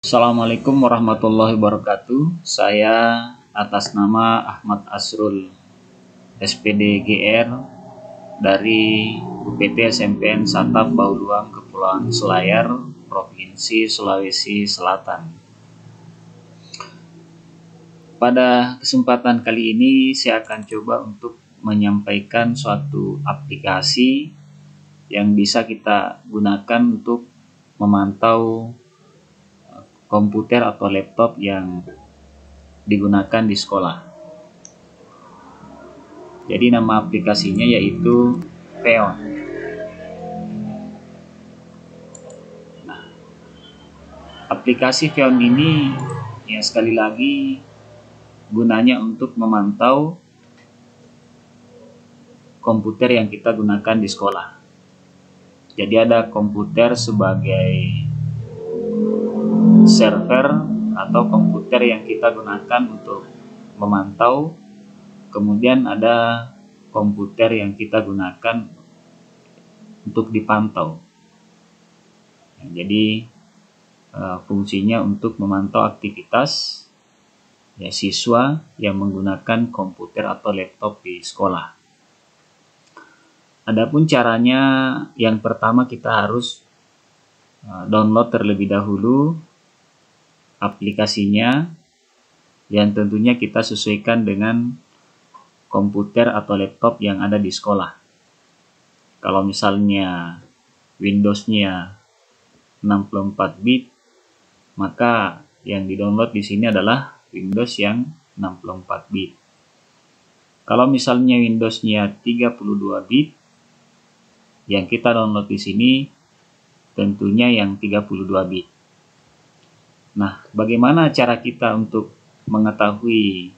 Assalamualaikum warahmatullahi wabarakatuh. Saya atas nama Ahmad Asrul, SPD GR dari UPT SMPN Satap Bauluang, Kepulauan Selayar, Provinsi Sulawesi Selatan. Pada kesempatan kali ini saya akan coba untuk menyampaikan suatu aplikasi yang bisa kita gunakan untuk memantau komputer atau laptop yang digunakan di sekolah. Jadi nama aplikasinya yaitu Feon. Nah, aplikasi Feon ini ya sekali lagi gunanya untuk memantau komputer yang kita gunakan di sekolah. Jadi ada komputer sebagai server atau komputer yang kita gunakan untuk memantau, kemudian ada komputer yang kita gunakan untuk dipantau. Jadi fungsinya untuk memantau aktivitas ya siswa yang menggunakan komputer atau laptop di sekolah. Adapun caranya, yang pertama kita harus download terlebih dahulu aplikasinya, yang tentunya kita sesuaikan dengan komputer atau laptop yang ada di sekolah. Kalau misalnya Windows-nya 64 bit, maka yang di-download di sini adalah Windows yang 64 bit. Kalau misalnya Windows-nya 32 bit, yang kita download di sini tentunya yang 32 bit. Nah, bagaimana cara kita untuk mengetahui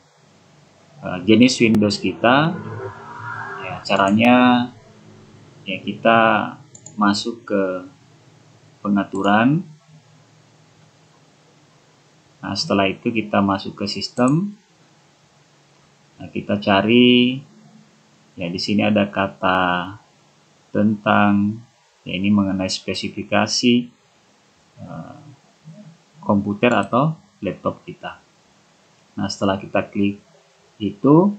jenis Windows kita? Ya, caranya ya kita masuk ke pengaturan. Nah, setelah itu kita masuk ke sistem. Nah, kita cari ya di sini ada kata tentang ya ini mengenai spesifikasi komputer atau laptop kita. Nah, setelah kita klik itu,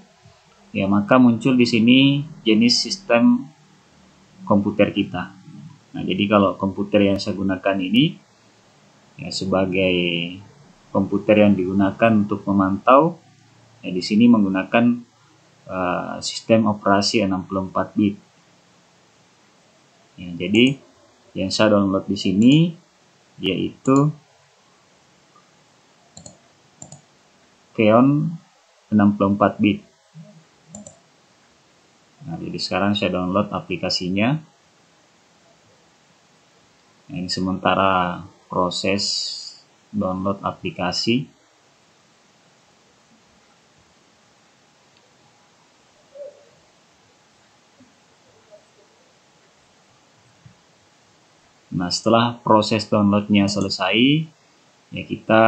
ya maka muncul di sini jenis sistem komputer kita. Nah, jadi kalau komputer yang saya gunakan ini ya sebagai komputer yang digunakan untuk memantau, ya di sini menggunakan sistem operasi 64 bit. Ya, jadi yang saya download di sini yaitu Xeon 64 bit. Nah, jadi sekarang saya download aplikasinya. Nah, ini sementara proses download aplikasi. Nah, setelah proses downloadnya selesai, ya kita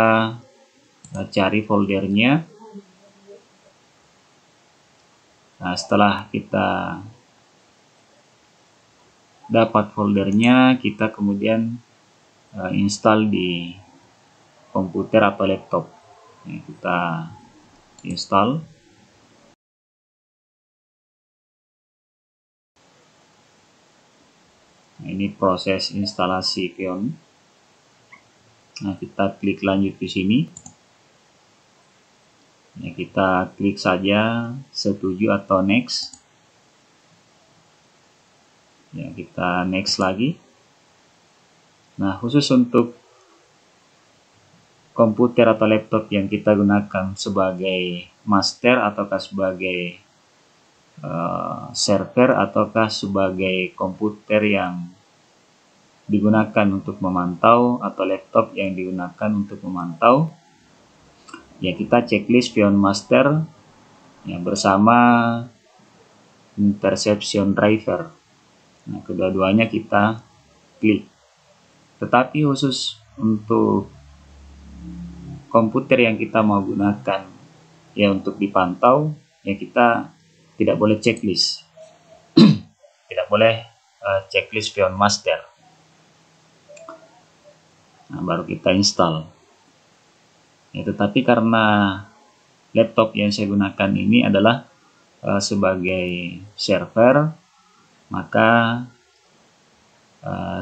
cari foldernya. Nah, setelah kita dapat foldernya, kita kemudian install di komputer atau laptop. Nah, kita install. Nah, ini proses instalasi Xeon. Nah, kita klik lanjut di sini. Ya, kita klik saja setuju atau next. Ya, kita next lagi. Nah, khusus untuk komputer atau laptop yang kita gunakan sebagai master ataukah sebagai server ataukah sebagai komputer yang digunakan untuk memantau atau laptop yang digunakan untuk memantau, ya kita checklist Feon Master ya bersama interception driver. Nah, kedua-duanya kita klik. Tetapi khusus untuk komputer yang kita mau gunakan ya untuk dipantau, ya kita tidak boleh checklist. Tidak boleh checklist Feon Master. Nah, baru kita install. Ya, tetapi karena laptop yang saya gunakan ini adalah sebagai server, maka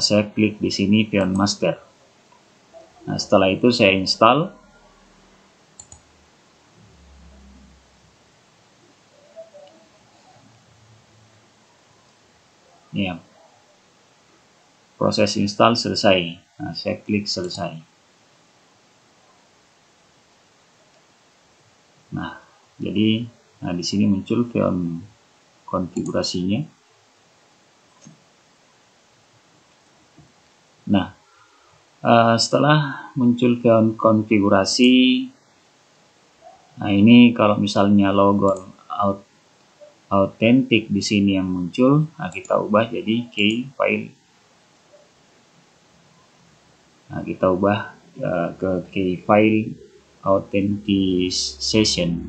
saya klik di sini Xeon Master. Nah, setelah itu saya install. Ya, proses install selesai. Nah, saya klik selesai. Nah, jadi di sini muncul Xeon konfigurasinya. Nah, setelah muncul Xeon konfigurasi, nah ini kalau misalnya logon authentic di sini yang muncul, nah kita ubah jadi key file. Nah, kita ubah ke key file authentication.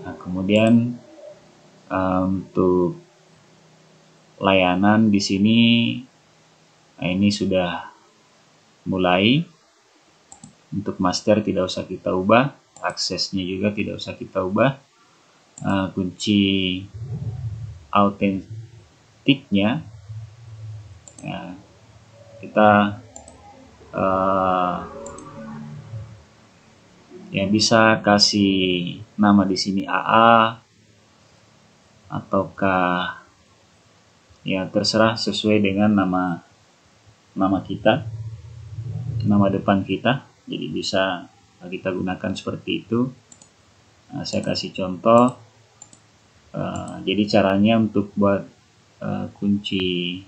Nah, kemudian untuk layanan di sini, nah ini sudah mulai. Untuk master tidak usah kita ubah, aksesnya juga tidak usah kita ubah. Kunci autentiknya ya, kita ya bisa kasih nama di sini AA ataukah ya terserah sesuai dengan nama kita, nama depan kita. Jadi bisa kita gunakan seperti itu. Nah, saya kasih contoh. Jadi caranya untuk buat kunci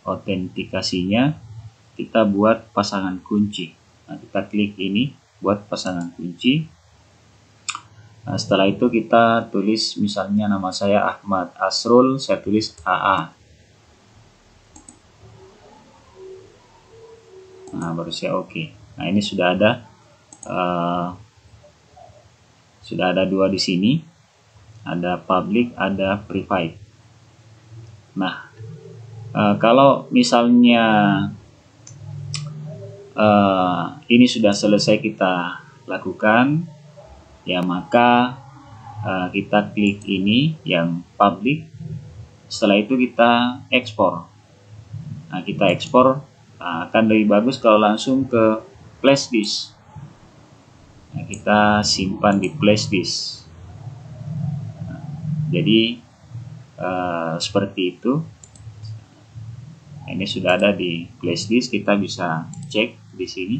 autentikasinya, kita buat pasangan kunci. Nah, kita klik ini buat pasangan kunci. Nah, setelah itu kita tulis misalnya nama saya Ahmad Asrul, saya tulis AA. Nah, baru saya oke. Nah, ini sudah ada dua di sini, ada public, ada private. Nah, kalau misalnya ini sudah selesai kita lakukan, ya maka kita klik ini yang public. Setelah itu kita ekspor. Nah, kita ekspor akan lebih bagus kalau langsung ke flash disk. Nah, kita simpan di flash disk. Nah, jadi seperti itu. Ini sudah ada di flash disk, kita bisa cek di sini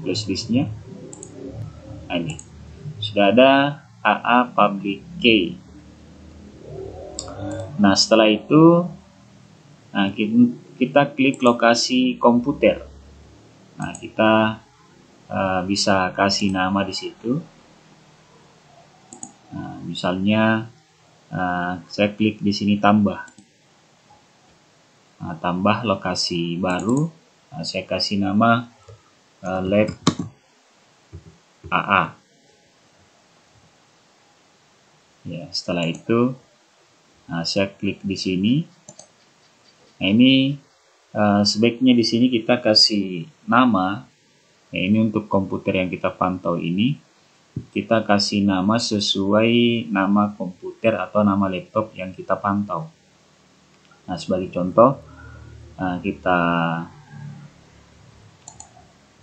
flash disknya. Nah, ini sudah ada AA public key. Nah, setelah itu kita klik lokasi komputer. Nah, kita bisa kasih nama di situ. Nah, misalnya saya klik di sini tambah. Nah, tambah lokasi baru. Nah, saya kasih nama lab AA. Ya, setelah itu saya klik di sini. Nah, ini sebaiknya di sini kita kasih nama. Ya, ini untuk komputer yang kita pantau ini, kita kasih nama sesuai nama komputer atau nama laptop yang kita pantau. Nah, sebagai contoh, kita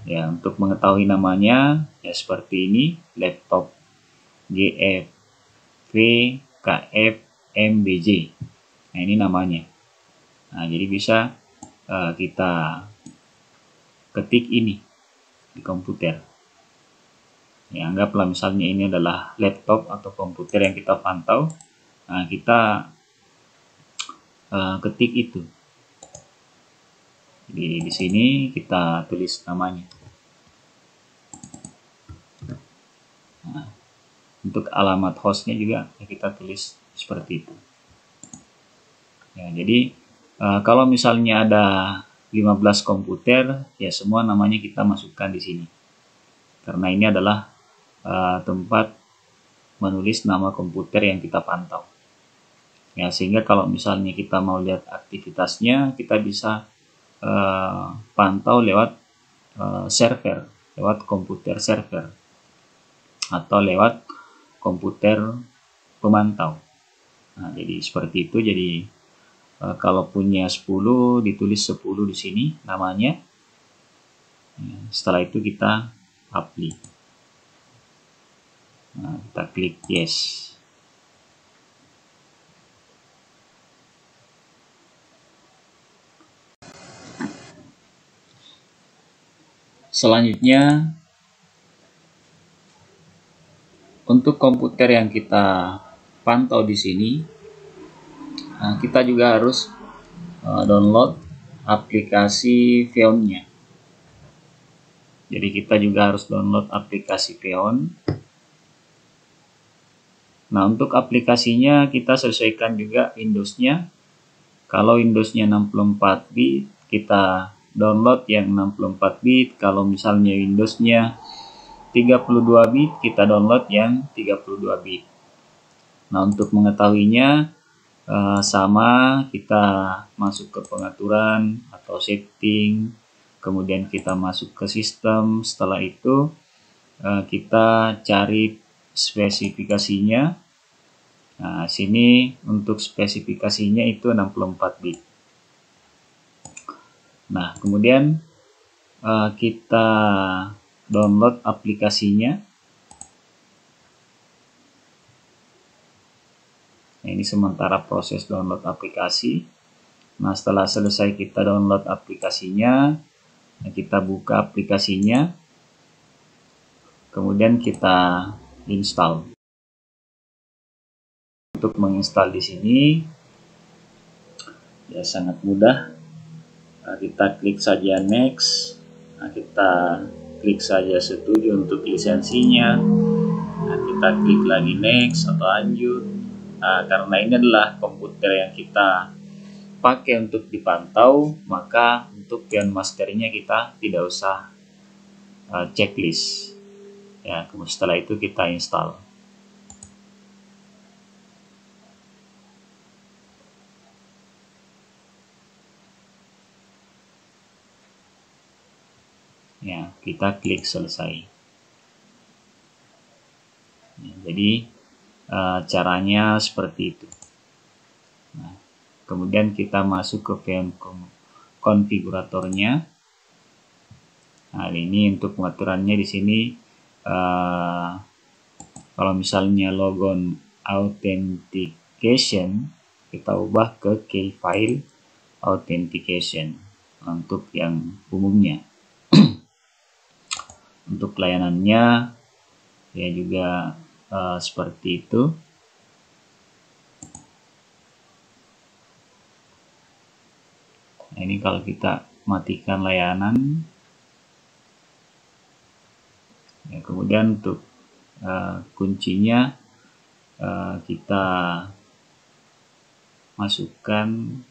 ya untuk mengetahui namanya ya seperti ini, laptop GFV KF MBJ. Nah, ini namanya. Nah, jadi bisa kita ketik ini di komputer. Ya, anggaplah misalnya ini adalah laptop atau komputer yang kita pantau. Nah, kita ketik itu. Jadi di sini kita tulis namanya. Nah, untuk alamat hostnya juga kita tulis seperti itu. Ya, jadi kalau misalnya ada 15 komputer, ya semua namanya kita masukkan di sini. Karena ini adalah tempat menulis nama komputer yang kita pantau. Ya, sehingga kalau misalnya kita mau lihat aktivitasnya, kita bisa pantau lewat server, lewat komputer server atau lewat komputer pemantau. Nah, jadi seperti itu. Jadi kalau punya 10 ditulis 10 di sini namanya. Setelah itu kita apply. Nah, kita klik yes. Selanjutnya, untuk komputer yang kita pantau di sini, kita juga harus download aplikasi Feon-nya. Jadi kita juga harus download aplikasi Feon. Nah, untuk aplikasinya kita sesuaikan juga Windows-nya. Kalau Windows-nya 64 bit, kita download yang 64 bit. Kalau misalnya Windows-nya 32 bit, kita download yang 32 bit. Nah, untuk mengetahuinya sama, kita masuk ke pengaturan atau setting, kemudian kita masuk ke sistem. Setelah itu kita cari spesifikasinya. Nah, sini untuk spesifikasinya itu 64 bit. Nah, kemudian kita download aplikasinya. Nah, ini sementara proses download aplikasi. Nah, setelah selesai kita download aplikasinya, kita buka aplikasinya, kemudian kita install. Untuk menginstal di sini ya sangat mudah. Kita klik saja next. Nah, kita klik saja setuju untuk lisensinya. Nah, kita klik lagi next atau lanjut. Nah, karena ini adalah komputer yang kita pakai untuk dipantau, maka untuk Feon Masternya kita tidak usah checklist. Ya, kemudian setelah itu kita install. Ya, kita klik selesai. Ya, jadi caranya seperti itu. Nah, kemudian kita masuk ke Feon konfiguratornya. Nah, ini untuk pengaturannya di sini. Kalau misalnya logon authentication, kita ubah ke key file authentication untuk yang umumnya. Untuk layanannya ya juga seperti itu. Nah, ini kalau kita matikan layanan, ya, kemudian untuk kuncinya kita masukkan,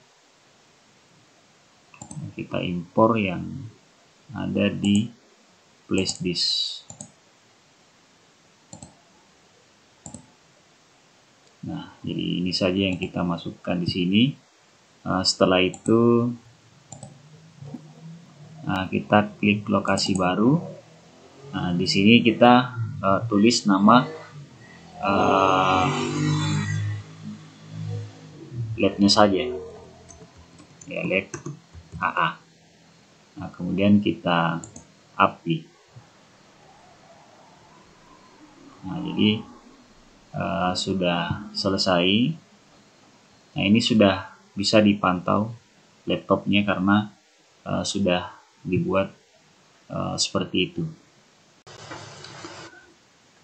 kita impor yang ada di flash disk. Nah, jadi ini saja yang kita masukkan di sini. Setelah itu kita klik lokasi baru. Nah, di sini kita tulis nama labnya saja, ya, lab AA. Nah, kemudian kita apply. Nah, jadi sudah selesai. Nah, ini sudah bisa dipantau laptopnya karena sudah dibuat seperti itu.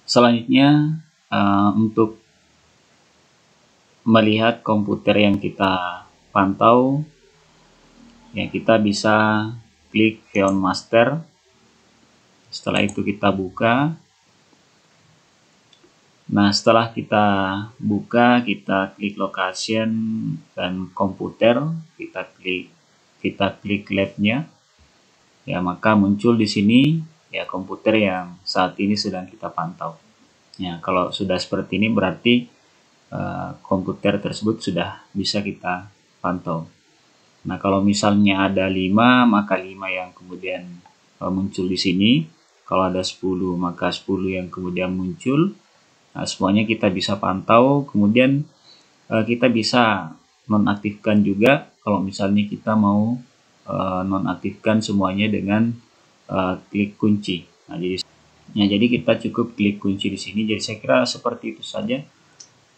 Selanjutnya untuk melihat komputer yang kita pantau, ya, kita bisa klik Feon Master. Setelah itu kita buka. Nah, setelah kita buka, kita klik location dan komputer, kita klik labnya, ya, maka muncul di sini ya komputer yang saat ini sedang kita pantau. Ya, kalau sudah seperti ini berarti komputer tersebut sudah bisa kita pantau. Nah, kalau misalnya ada 5, maka 5 yang kemudian muncul di sini. Kalau ada 10 maka 10 yang kemudian muncul. Nah, semuanya kita bisa pantau, kemudian kita bisa nonaktifkan juga kalau misalnya kita mau nonaktifkan semuanya dengan klik kunci. Jadi kita cukup klik kunci di sini. Jadi saya kira seperti itu saja.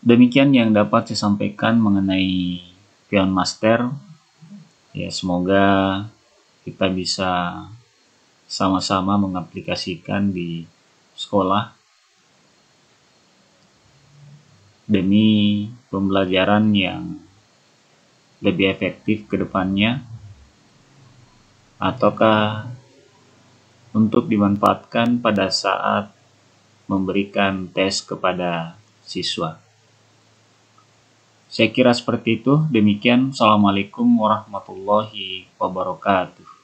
Demikian yang dapat saya sampaikan mengenai Pion Master. Ya, semoga kita bisa sama-sama mengaplikasikan di sekolah demi pembelajaran yang lebih efektif ke depannya, ataukah untuk dimanfaatkan pada saat memberikan tes kepada siswa. Saya kira seperti itu. Demikian. Assalamualaikum warahmatullahi wabarakatuh.